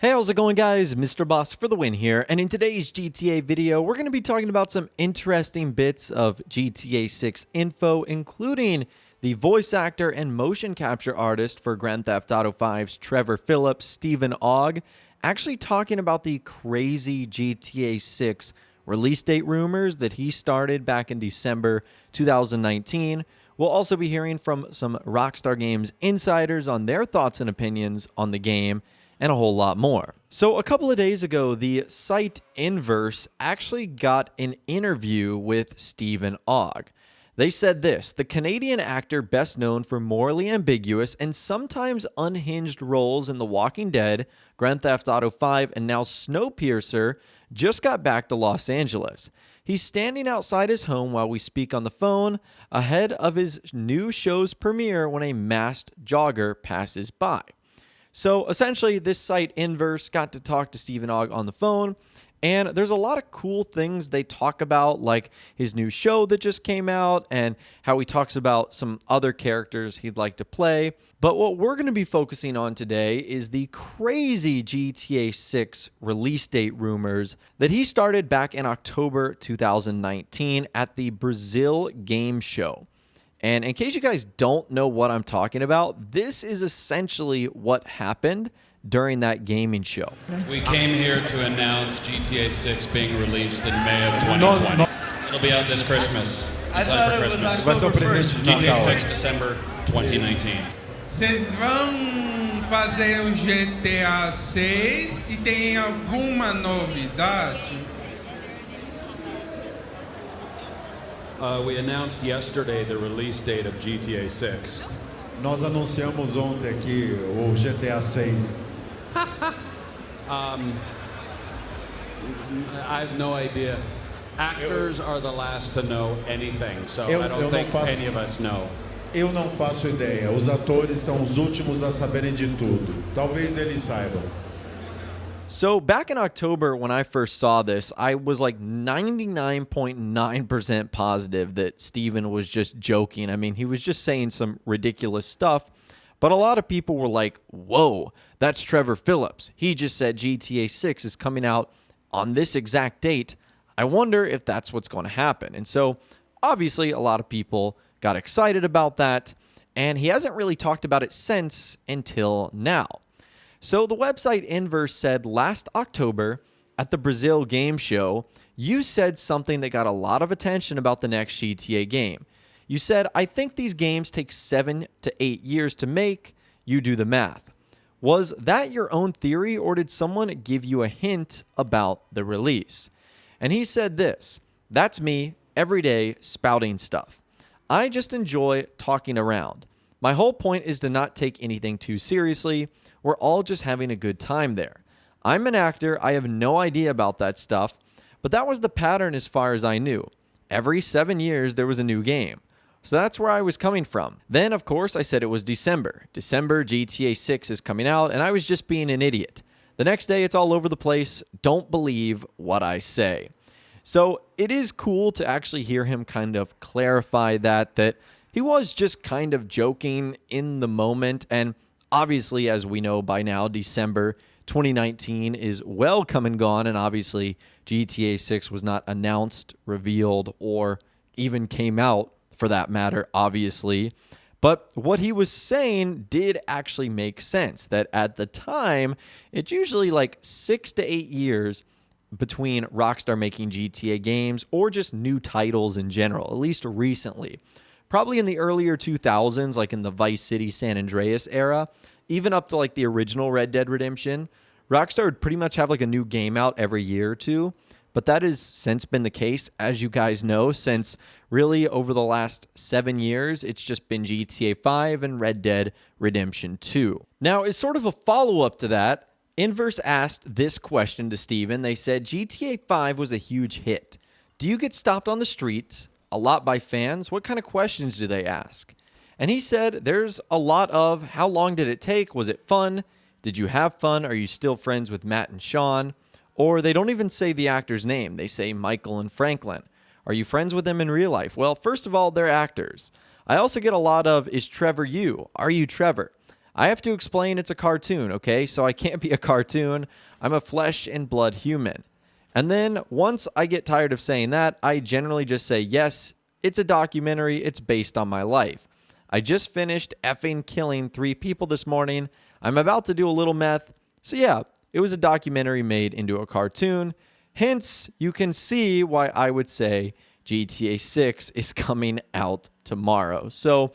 Hey, how's it going, guys? Mr. Boss for the win here, and in today's GTA video, we're going to be talking about some interesting bits of GTA 6 info, including the voice actor and motion capture artist for Grand Theft Auto 5's Trevor Philips, Stephen Ogg, actually talking about the crazy GTA 6 release date rumors that he started back in December 2019. We'll also be hearing from some Rockstar Games insiders on their thoughts and opinions on the game, and a whole lot more. So a couple of days ago, the site Inverse actually got an interview with Stephen Ogg. They said this: the Canadian actor best known for morally ambiguous and sometimes unhinged roles in The Walking Dead, Grand Theft Auto 5, and now Snowpiercer just got back to Los Angeles. He's standing outside his home while we speak on the phone, ahead of his new show's premiere when a masked jogger passes by. So essentially, this site Inverse got to talk to Stephen Ogg on the phone, and there's a lot of cool things they talk about, like his new show that just came out and how he talks about some other characters he'd like to play. But what we're going to be focusing on today is the crazy GTA 6 release date rumors that he started back in October 2019 at the Brazil Game Show. And in case you guys don't know what I'm talking about, this is essentially what happened during that gaming show. We came here to announce GTA 6 being released in May of 2020. It'll be out this Christmas. In time for Christmas. October 1st. GTA 6, December 2019. Vocês vão fazer o GTA 6 e tem alguma novidade? We announced yesterday the release date of GTA 6. Nós anunciamos ontem aqui o GTA 6. I have no idea. Actors are the last to know anything, so I don't think any of us know. Eu não faço ideia. Os atores são os últimos a saberem de tudo. Talvez eles saibam. So back in October, when I first saw this, I was like 99.9% positive that Steven was just joking. I mean, he was just saying some ridiculous stuff, but a lot of people were like, whoa, that's Trevor Philips. He just said GTA 6 is coming out on this exact date. I wonder if that's what's going to happen. And so obviously a lot of people got excited about that, and he hasn't really talked about it since until now. So the website Inverse said last October at the Brazil Game Show, you said something that got a lot of attention about the next GTA game. You said, I think these games take 7 to 8 years to make. You do the math. Was that your own theory, or did someone give you a hint about the release? And he said this: that's me every day spouting stuff. I just enjoy talking around. My whole point is to not take anything too seriously. We're all just having a good time there. I'm an actor. I have no idea about that stuff, but that was the pattern as far as I knew. Every 7 years, there was a new game. So that's where I was coming from. Then, of course, I said it was December. December, GTA 6 is coming out, and I was just being an idiot. The next day, it's all over the place. Don't believe what I say. So it is cool to actually hear him kind of clarify that he was just kind of joking in the moment. And obviously, as we know by now, December 2019 is well come and gone, and obviously GTA 6 was not announced, revealed, or even came out for that matter, obviously. But what he was saying did actually make sense, that at the time, it's usually like 6 to 8 years between Rockstar making GTA games or just new titles in general, at least recently. Probably in the earlier 2000s, like in the Vice City San Andreas era, even up to like the original Red Dead Redemption, Rockstar would pretty much have like a new game out every year or two. But that has since been the case, as you guys know, since really over the last 7 years, it's just been GTA 5 and Red Dead Redemption 2. Now, as sort of a follow-up to that, Inverse asked this question to Steven. They said, GTA 5 was a huge hit. Do you get stopped on the street a lot by fans? What kind of questions do they ask? And he said there's a lot of, how long did it take? Was it fun? Did you have fun? Are you still friends with Matt and Sean? Or they don't even say the actor's name. They say Michael and Franklin. Are you friends with them in real life? Well, first of all, they're actors. I also get a lot of, is Trevor you? Are you Trevor? I have to explain it's a cartoon, okay? So I can't be a cartoon. I'm a flesh and blood human. And then once I get tired of saying that, I generally just say, yes, it's a documentary. It's based on my life. I just finished effing killing 3 people this morning. I'm about to do a little meth. So yeah, it was a documentary made into a cartoon. Hence, you can see why I would say GTA 6 is coming out tomorrow. So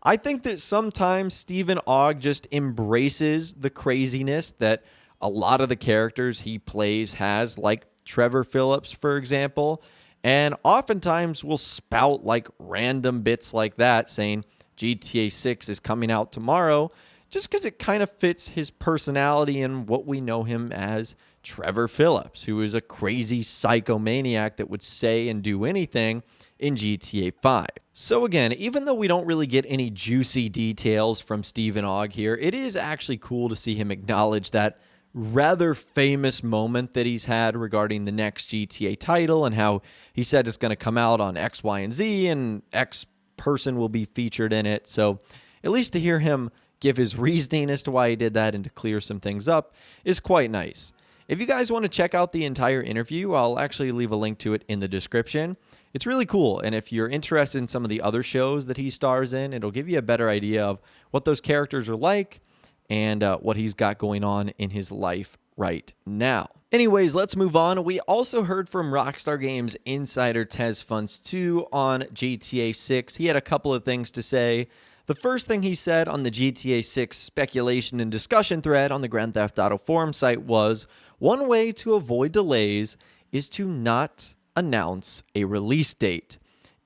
I think that sometimes Stephen Ogg just embraces the craziness that a lot of the characters he plays has, like Trevor Philips, for example, and oftentimes will spout like random bits like that saying GTA 6 is coming out tomorrow just because it kind of fits his personality and what we know him as Trevor Philips, who is a crazy psychomaniac that would say and do anything in GTA 5. So again, even though we don't really get any juicy details from Stephen Ogg here, it is actually cool to see him acknowledge that rather famous moment that he's had regarding the next GTA title and how he said it's going to come out on X, Y, and Z and X person will be featured in it. So at least to hear him give his reasoning as to why he did that and to clear some things up is quite nice. If you guys want to check out the entire interview, I'll actually leave a link to it in the description. It's really cool, and if you're interested in some of the other shows that he stars in, it'll give you a better idea of what those characters are like and what he's got going on in his life right now. Anyways, let's move on. We also heard from Rockstar Games insider Tez Funds 2 on GTA 6. He had a couple of things to say. The first thing he said on the GTA 6 speculation and discussion thread on the Grand Theft Auto forum site was, one way to avoid delays is to not announce a release date.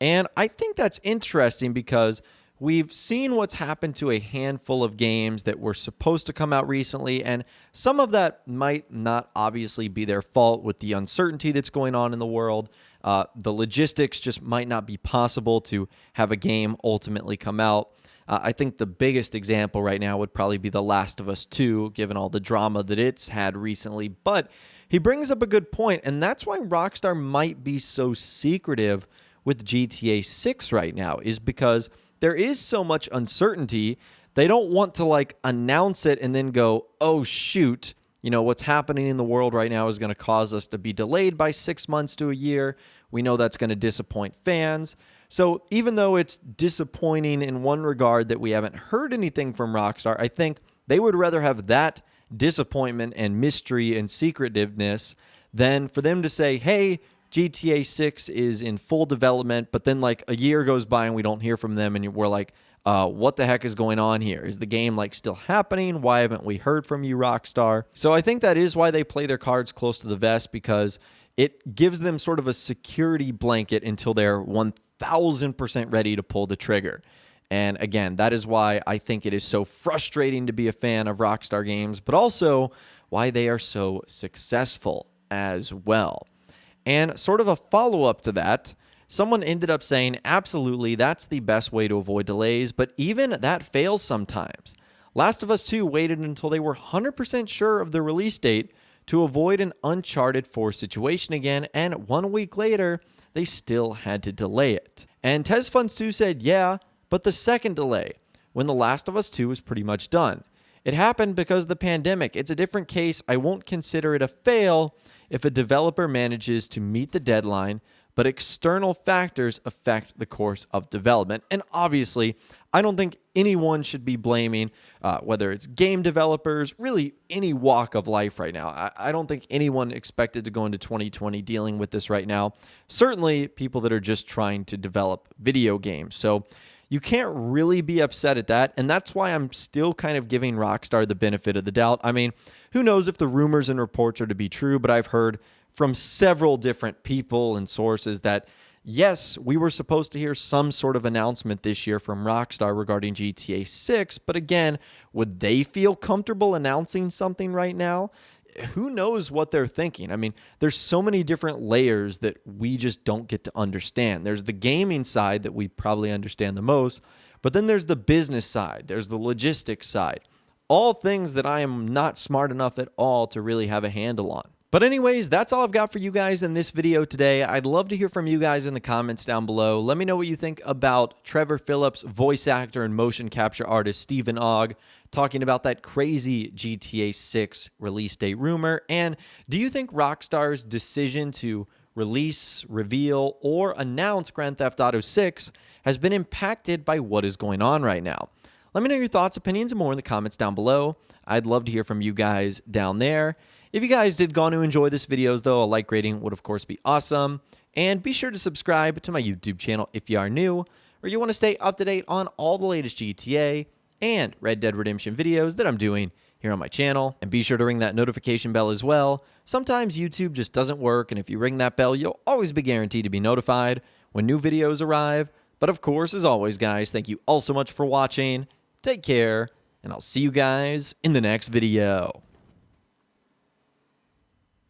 And I think that's interesting because we've seen what's happened to a handful of games that were supposed to come out recently, and some of that might not obviously be their fault with the uncertainty that's going on in the world. The logistics just might not be possible to have a game ultimately come out. I think the biggest example right now would probably be The Last of Us 2, given all the drama that it's had recently. But he brings up a good point, and that's why Rockstar might be so secretive with GTA 6 right now, is because there is so much uncertainty. They don't want to announce it and then go, oh shoot, what's happening in the world right now is going to cause us to be delayed by 6 months to a year. We know that's going to disappoint fans. So even though it's disappointing in one regard that we haven't heard anything from Rockstar, I think they would rather have that disappointment and mystery and secretiveness than for them to say, hey, GTA 6 is in full development, but then a year goes by and we don't hear from them and we're like, what the heck is going on here? Is the game still happening? Why haven't we heard from you, Rockstar? So I think that is why they play their cards close to the vest, because it gives them sort of a security blanket until they're 1,000% ready to pull the trigger. And again, that is why I think it is so frustrating to be a fan of Rockstar Games, but also why they are so successful as well. And sort of a follow-up to that, someone ended up saying, absolutely, that's the best way to avoid delays, but even that fails sometimes. Last of Us 2 waited until they were 100% sure of the release date to avoid an Uncharted 4 situation again, and 1 week later, they still had to delay it. And Tez Funds 2 said, yeah, but the second delay, when The Last of Us 2 was pretty much done. It happened because of the pandemic. It's a different case. I won't consider it a fail if a developer manages to meet the deadline, but external factors affect the course of development. And obviously, I don't think anyone should be blaming, whether it's game developers, really any walk of life right now. I don't think anyone expected to go into 2020 dealing with this right now. Certainly people that are just trying to develop video games. So you can't really be upset at that, and that's why I'm still kind of giving Rockstar the benefit of the doubt. I mean, who knows if the rumors and reports are to be true, but I've heard from several different people and sources that, yes, we were supposed to hear some sort of announcement this year from Rockstar regarding GTA 6, but again, would they feel comfortable announcing something right now? Who knows what they're thinking? I mean, there's so many different layers that we just don't get to understand. There's the gaming side that we probably understand the most, but then there's the business side. There's the logistics side. All things that I am not smart enough at all to really have a handle on. But anyways, that's all I've got for you guys in this video today. I'd love to hear from you guys in the comments down below. Let me know what you think about Trevor Philips, voice actor and motion capture artist Stephen Ogg, talking about that crazy GTA 6 release date rumor. And do you think Rockstar's decision to release, reveal, or announce Grand Theft Auto 6 has been impacted by what is going on right now? Let me know your thoughts, opinions, and more in the comments down below. I'd love to hear from you guys down there. If you guys did go on to enjoy this videos, though, a like rating would, of course, be awesome. And be sure to subscribe to my YouTube channel if you are new, or you want to stay up to date on all the latest GTA and Red Dead Redemption videos that I'm doing here on my channel. And be sure to ring that notification bell as well. Sometimes YouTube just doesn't work, and if you ring that bell, you'll always be guaranteed to be notified when new videos arrive. But of course, as always, guys, thank you all so much for watching. Take care, and I'll see you guys in the next video.